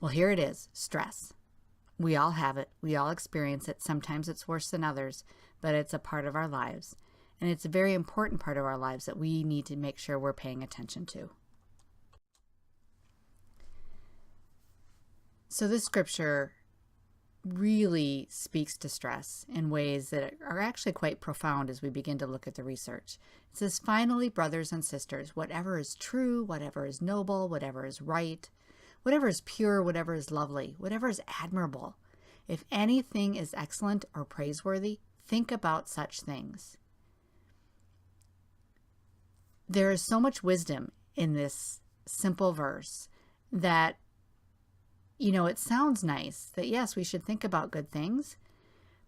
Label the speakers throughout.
Speaker 1: Well, here it is, stress. We all have it. We all experience it. Sometimes it's worse than others, but it's a part of our lives. And it's a very important part of our lives that we need to make sure we're paying attention to. So this scripture really speaks to stress in ways that are actually quite profound as we begin to look at the research. It says, "Finally, brothers and sisters, whatever is true, whatever is noble, whatever is right, whatever is pure, whatever is lovely, whatever is admirable, if anything is excellent or praiseworthy, think about such things." There is so much wisdom in this simple verse that, it sounds nice that yes, we should think about good things,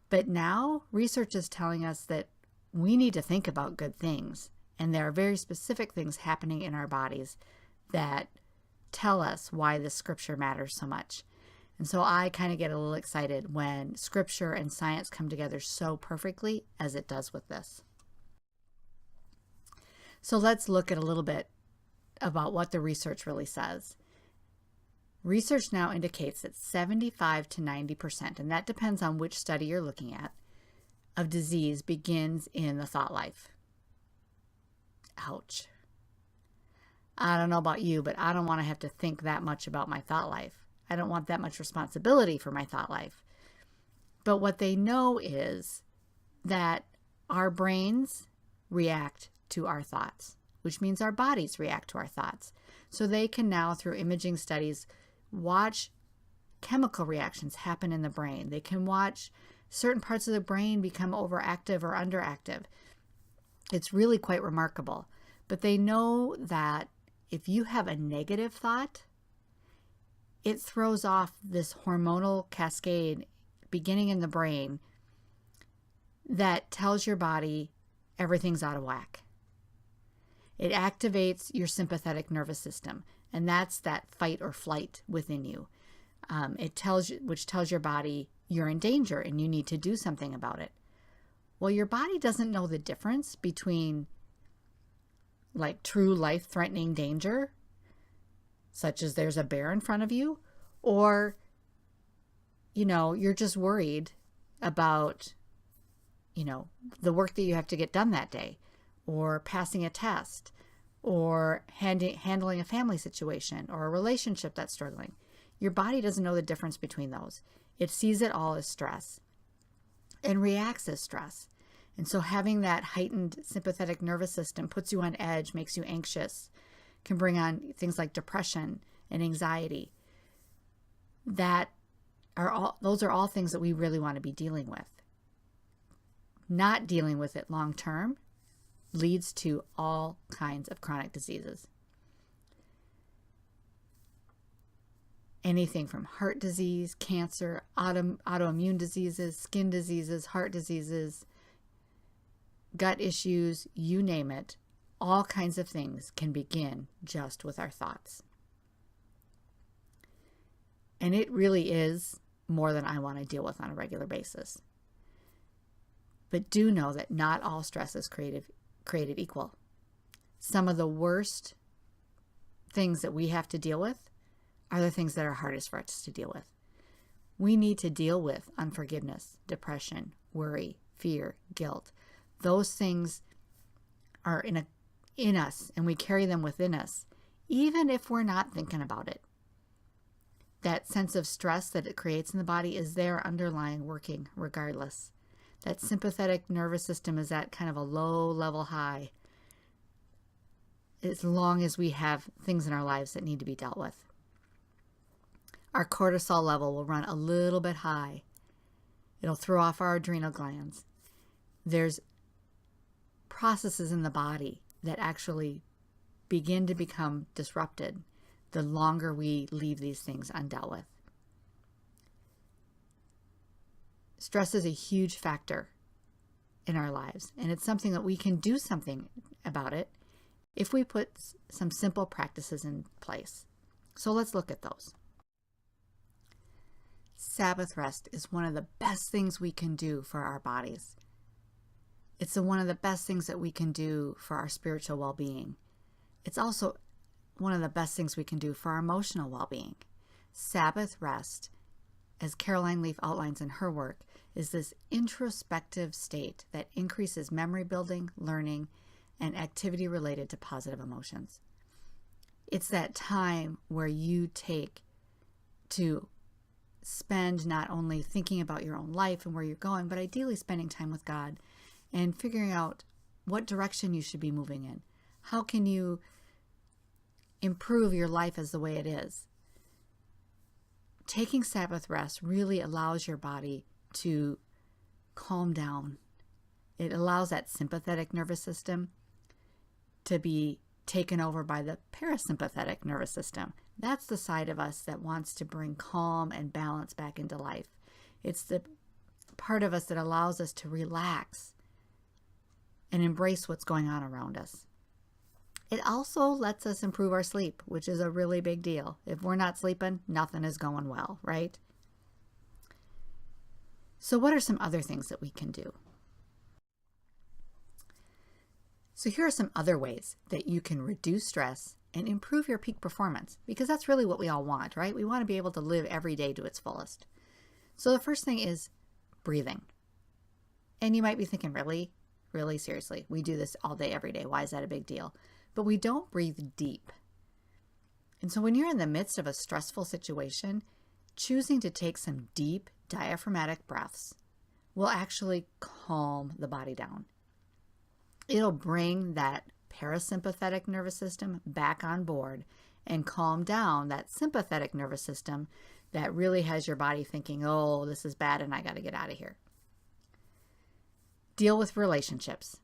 Speaker 1: but now research is telling us that we need to think about good things. And there are very specific things happening in our bodies that tell us why this scripture matters so much. And so I kind of get a little excited when scripture and science come together so perfectly as it does with this. So let's look at a little bit about what the research really says. Research now indicates that 75 to 90%, and that depends on which study you're looking at, of disease begins in the thought life. Ouch. I don't know about you, but I don't want to have to think that much about my thought life. I don't want that much responsibility for my thought life. But what they know is that our brains react to our thoughts, which means our bodies react to our thoughts. So they can now, through imaging studies, watch chemical reactions happen in the brain. They can watch certain parts of the brain become overactive or underactive. It's really quite remarkable. But they know that if you have a negative thought, it throws off this hormonal cascade beginning in the brain that tells your body everything's out of whack. It activates your sympathetic nervous system, and that's that fight or flight within you. Which tells your body you're in danger and you need to do something about it. Well, your body doesn't know the difference between like true life-threatening danger, such as there's a bear in front of you, or, you're just worried about, the work that you have to get done that day, or passing a test, or handling a family situation, or a relationship that's struggling. Your body doesn't know the difference between those. It sees it all as stress and reacts as stress. And so having that heightened sympathetic nervous system puts you on edge, makes you anxious, can bring on things like depression and anxiety. Those are all things that we really want to be dealing with. Not dealing with it long term leads to all kinds of chronic diseases. Anything from heart disease, cancer, autoimmune diseases, skin diseases, heart diseases, gut issues, you name it, all kinds of things can begin just with our thoughts. And it really is more than I want to deal with on a regular basis. But do know that not all stress is created equal. Some of the worst things that we have to deal with are the things that are hardest for us to deal with. We need to deal with unforgiveness, depression, worry, fear, guilt. Those things are in us, and we carry them within us, even if we're not thinking about it. That sense of stress that it creates in the body is there underlying, working regardless. That sympathetic nervous system is at kind of a low level high as long as we have things in our lives that need to be dealt with. Our cortisol level will run a little bit high. It'll throw off our adrenal glands. There's processes in the body that actually begin to become disrupted the longer we leave these things undealt with. Stress is a huge factor in our lives, and it's something that we can do something about it if we put some simple practices in place. So let's look at those. Sabbath rest is one of the best things we can do for our bodies. It's one of the best things that we can do for our spiritual well-being. It's also one of the best things we can do for our emotional well-being. Sabbath rest, as Caroline Leaf outlines in her work, is this introspective state that increases memory building, learning, and activity related to positive emotions. It's that time where you take to spend not only thinking about your own life and where you're going, but ideally spending time with God and figuring out what direction you should be moving in. How can you improve your life as the way it is? Taking Sabbath rest really allows your body to calm down. It allows that sympathetic nervous system to be taken over by the parasympathetic nervous system. That's the side of us that wants to bring calm and balance back into life. It's the part of us that allows us to relax and embrace what's going on around us. It also lets us improve our sleep, which is a really big deal. If we're not sleeping, nothing is going well, right? So what are some other things that we can do? So here are some other ways that you can reduce stress and improve your peak performance, because that's really what we all want, right? We want to be able to live every day to its fullest. So the first thing is breathing. And you might be thinking, really? Really? Seriously? We do this all day, every day. Why is that a big deal? But we don't breathe deep. And so when you're in the midst of a stressful situation, choosing to take some deep diaphragmatic breaths will actually calm the body down. It'll bring that parasympathetic nervous system back on board and calm down that sympathetic nervous system that really has your body thinking, oh, this is bad and I got to get out of here. Deal with relationships.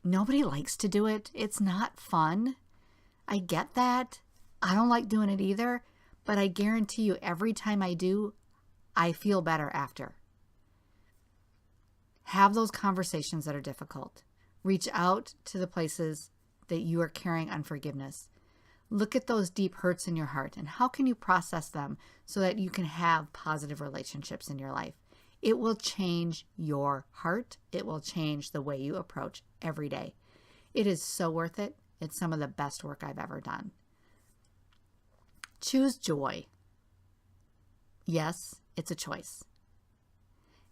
Speaker 1: Nobody likes to do it. It's not fun. I get that. I don't like doing it either, but I guarantee you every time I do, I feel better after. Have those conversations that are difficult. Reach out to the places that you are carrying unforgiveness. Look at those deep hurts in your heart and how can you process them so that you can have positive relationships in your life. It will change your heart. It will change the way you approach every day. It is so worth it. It's some of the best work I've ever done. Choose joy. Yes, it's a choice.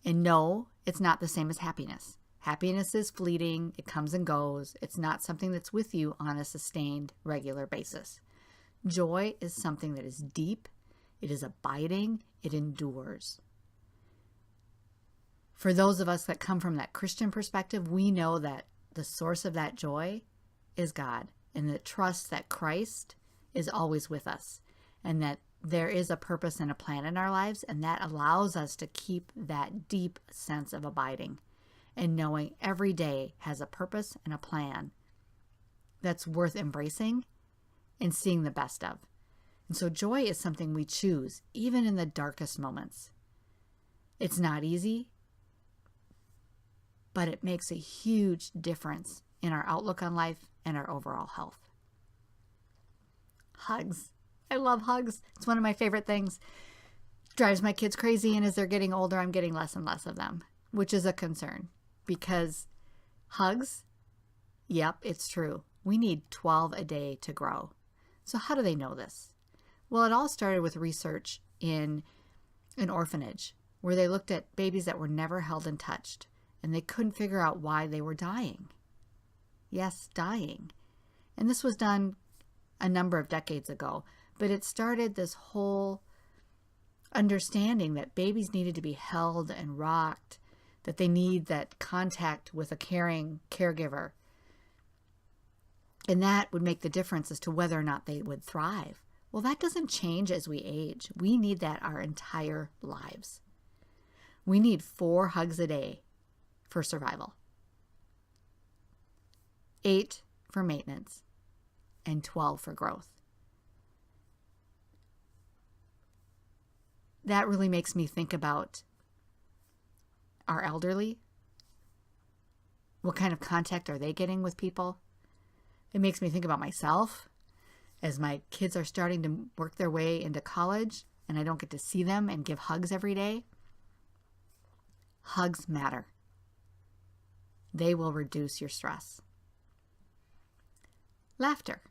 Speaker 1: And no, it's not the same as happiness. Happiness is fleeting. It comes and goes. It's not something that's with you on a sustained, regular basis. Joy is something that is deep. It is abiding. It endures. For those of us that come from that Christian perspective, we know that the source of that joy is God, and that trust that Christ is always with us, and that there is a purpose and a plan in our lives, and that allows us to keep that deep sense of abiding and knowing every day has a purpose and a plan that's worth embracing and seeing the best of. And so joy is something we choose, even in the darkest moments. It's not easy, but it makes a huge difference in our outlook on life and our overall health. Hugs. I love hugs. It's one of my favorite things. Drives my kids crazy, and as they're getting older, I'm getting less and less of them, which is a concern because hugs, yep, it's true. We need 12 a day to grow. So how do they know this? Well, it all started with research in an orphanage where they looked at babies that were never held and touched, and they couldn't figure out why they were dying. Yes, dying. And this was done a number of decades ago, but it started this whole understanding that babies needed to be held and rocked, that they need that contact with a caring caregiver. And that would make the difference as to whether or not they would thrive. Well, that doesn't change as we age. We need that our entire lives. We need 4 hugs a day for survival, 8 for maintenance, and 12 for growth. That really makes me think about our elderly. What kind of contact are they getting with people? It makes me think about myself as my kids are starting to work their way into college and I don't get to see them and give hugs every day. Hugs matter. They will reduce your stress. Laughter.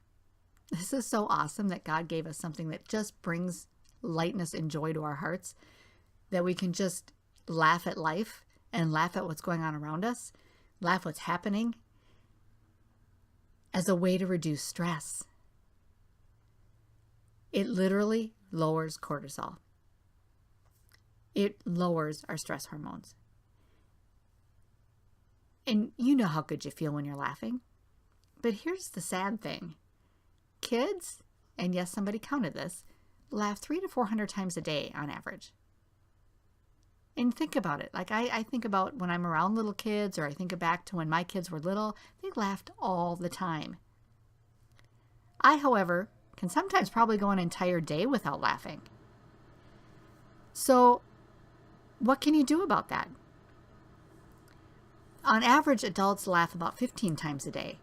Speaker 1: This is so awesome that God gave us something that just brings lightness and joy to our hearts, that we can just laugh at life and laugh at what's going on around us, laugh what's happening, as a way to reduce stress. It literally lowers cortisol. It lowers our stress hormones. And you know how good you feel when you're laughing. But here's the sad thing. Kids, and yes, somebody counted this, laugh 300 to 400 times a day on average. And think about it. Like I think about when I'm around little kids, or I think back to when my kids were little, they laughed all the time. I, however, can sometimes probably go an entire day without laughing. So what can you do about that? On average, adults laugh about 15 times a day.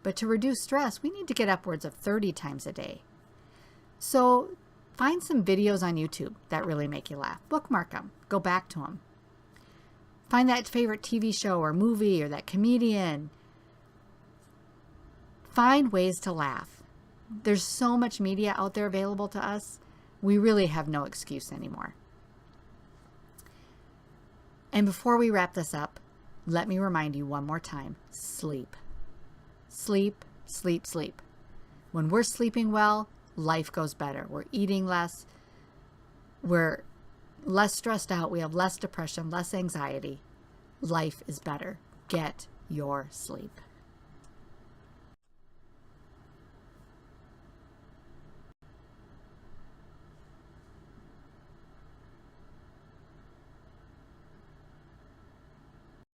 Speaker 1: But to reduce stress, we need to get upwards of 30 times a day. So find some videos on YouTube that really make you laugh. Bookmark them. Go back to them. Find that favorite TV show or movie or that comedian. Find ways to laugh. There's so much media out there available to us. We really have no excuse anymore. And before we wrap this up, let me remind you one more time. Sleep. Sleep, sleep, sleep. When we're sleeping well, life goes better. We're eating less. We're less stressed out. We have less depression, less anxiety. Life is better. Get your sleep.